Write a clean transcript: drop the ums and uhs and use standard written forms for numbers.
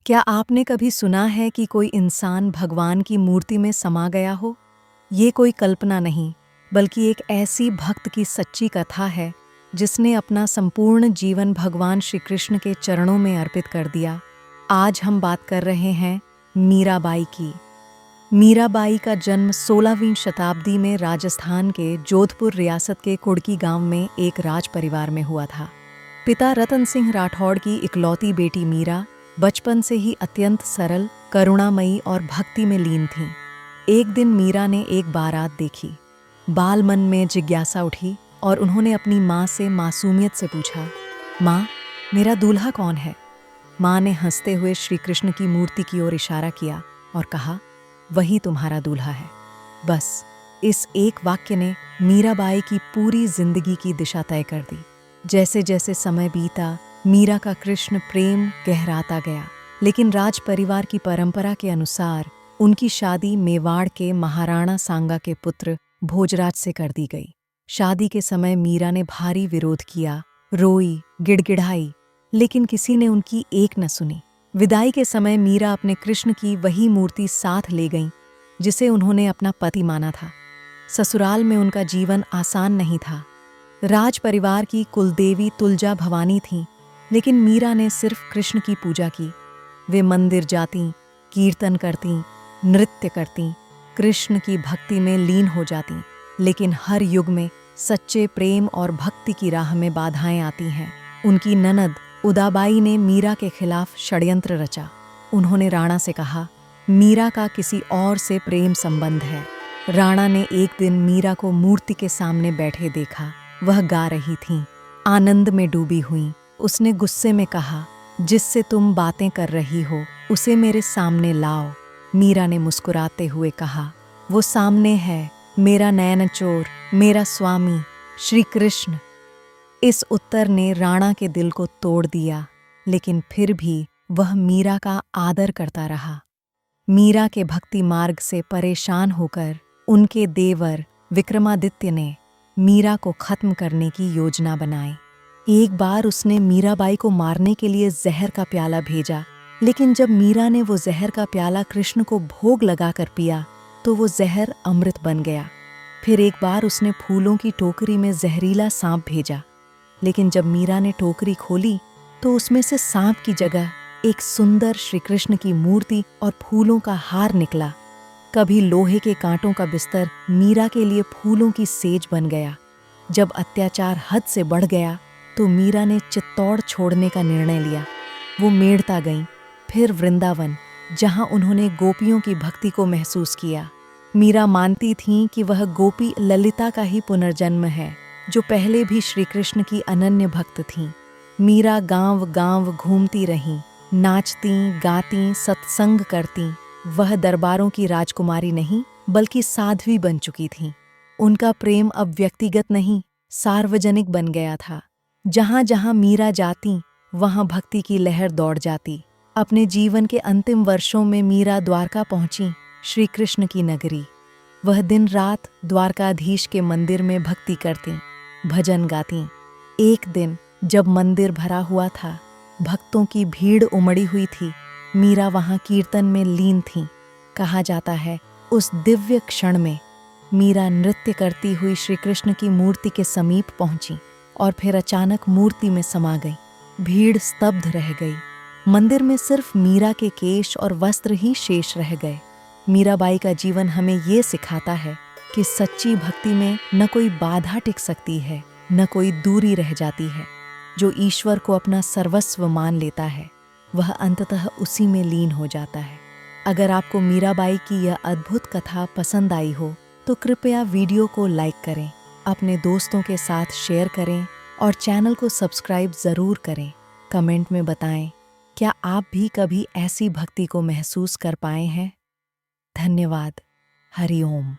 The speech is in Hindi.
क्या आपने कभी सुना है कि कोई इंसान भगवान की मूर्ति में समा गया हो? ये कोई कल्पना नहीं, बल्कि एक ऐसी भक्त की सच्ची कथा है जिसने अपना संपूर्ण जीवन भगवान श्री कृष्ण के चरणों में अर्पित कर दिया। आज हम बात कर रहे हैं मीराबाई की। मीराबाई का जन्म 16वीं शताब्दी में राजस्थान के जोधपुर रियासत के कुड़की गांव में एक राज परिवार में हुआ था। पिता रतन सिंह राठौड़ की इकलौती बेटी मीरा बचपन से ही अत्यंत सरल, करुणामयी और भक्ति में लीन थीं। एक दिन मीरा ने एक बारात देखी। बाल मन में जिज्ञासा उठी और उन्होंने अपनी माँ से मासूमियत से पूछा, माँ, मेरा दूल्हा कौन है? माँ ने हंसते हुए श्री कृष्ण की मूर्ति की ओर इशारा किया और कहा, वही तुम्हारा दूल्हा है। बस इस एक वाक्य ने मीराबाई की पूरी जिंदगी की दिशा तय कर दी। जैसे जैसे समय बीता, मीरा का कृष्ण प्रेम गहराता गया, लेकिन राज परिवार की परंपरा के अनुसार उनकी शादी मेवाड़ के महाराणा सांगा के पुत्र भोजराज से कर दी गई। शादी के समय मीरा ने भारी विरोध किया, रोई, गिड़गिड़ाई, लेकिन किसी ने उनकी एक न सुनी। विदाई के समय मीरा अपने कृष्ण की वही मूर्ति साथ ले गईं, जिसे उन्होंने अपना पति माना था। ससुराल में उनका जीवन आसान नहीं था। राज परिवार की कुलदेवी तुलजा भवानी थीं, लेकिन मीरा ने सिर्फ कृष्ण की पूजा की। वे मंदिर जातीं, कीर्तन करतीं, नृत्य करतीं, कृष्ण की भक्ति में लीन हो जातीं। लेकिन हर युग में सच्चे प्रेम और भक्ति की राह में बाधाएं आती हैं। उनकी ननद उदाबाई ने मीरा के खिलाफ षड्यंत्र रचा। उन्होंने राणा से कहा, मीरा का किसी और से प्रेम संबंध है। राणा ने एक दिन मीरा को मूर्ति के सामने बैठे देखा। वह गा रही थीं, आनंद में डूबी हुई। उसने गुस्से में कहा, जिससे तुम बातें कर रही हो उसे मेरे सामने लाओ। मीरा ने मुस्कुराते हुए कहा, वो सामने है, मेरा नयनचोर, मेरा स्वामी श्री कृष्ण। इस उत्तर ने राणा के दिल को तोड़ दिया, लेकिन फिर भी वह मीरा का आदर करता रहा। मीरा के भक्ति मार्ग से परेशान होकर उनके देवर विक्रमादित्य ने मीरा को खत्म करने की योजना बनाई। एक बार उसने मीराबाई को मारने के लिए जहर का प्याला भेजा, लेकिन जब मीरा ने वो जहर का प्याला कृष्ण को भोग लगाकर पिया तो वो जहर अमृत बन गया। फिर एक बार उसने फूलों की टोकरी में जहरीला सांप भेजा, लेकिन जब मीरा ने टोकरी खोली तो उसमें से सांप की जगह एक सुंदर श्री कृष्ण की मूर्ति और फूलों का हार निकला। कभी लोहे के कांटों का बिस्तर मीरा के लिए फूलों की सेज बन गया। जब अत्याचार हद से बढ़ गया तो मीरा ने चित्तौड़ छोड़ने का निर्णय लिया। वो मेड़ता गईं, फिर वृंदावन, जहां उन्होंने गोपियों की भक्ति को महसूस किया। मीरा मानती थीं कि वह गोपी ललिता का ही पुनर्जन्म है, जो पहले भी श्री कृष्ण की अनन्य भक्त थीं। मीरा गांव-गांव घूमती रहीं, नाचती, गाती, सत्संग करती। वह दरबारों की राजकुमारी नहीं, बल्कि साध्वी बन चुकी थीं। उनका प्रेम अब व्यक्तिगत नहीं, सार्वजनिक बन गया था। जहां जहां मीरा जाती, वहां भक्ति की लहर दौड़ जाती। अपने जीवन के अंतिम वर्षों में मीरा द्वारका पहुंची, श्री कृष्ण की नगरी। वह दिन रात द्वारकाधीश के मंदिर में भक्ति करती, भजन गाती। एक दिन जब मंदिर भरा हुआ था, भक्तों की भीड़ उमड़ी हुई थी, मीरा वहां कीर्तन में लीन थीं। कहा जाता है, उस दिव्य क्षण में मीरा नृत्य करती हुई श्री कृष्ण की मूर्ति के समीप पहुंची और फिर अचानक मूर्ति में समा गई। भीड़ स्तब्ध रह गई। मंदिर में सिर्फ मीरा के केश और वस्त्र ही शेष रह गए। मीराबाई का जीवन हमें ये सिखाता है कि सच्ची भक्ति में न कोई बाधा टिक सकती है, न कोई दूरी रह जाती है। जो ईश्वर को अपना सर्वस्व मान लेता है, वह अंततः उसी में लीन हो जाता है। अगर आपको मीराबाई की यह अद्भुत कथा पसंद आई हो तो कृपया वीडियो को लाइक करें, अपने दोस्तों के साथ शेयर करें और चैनल को सब्सक्राइब ज़रूर करें। कमेंट में बताएं, क्या आप भी कभी ऐसी भक्ति को महसूस कर पाए हैं? धन्यवाद। हरि ओम।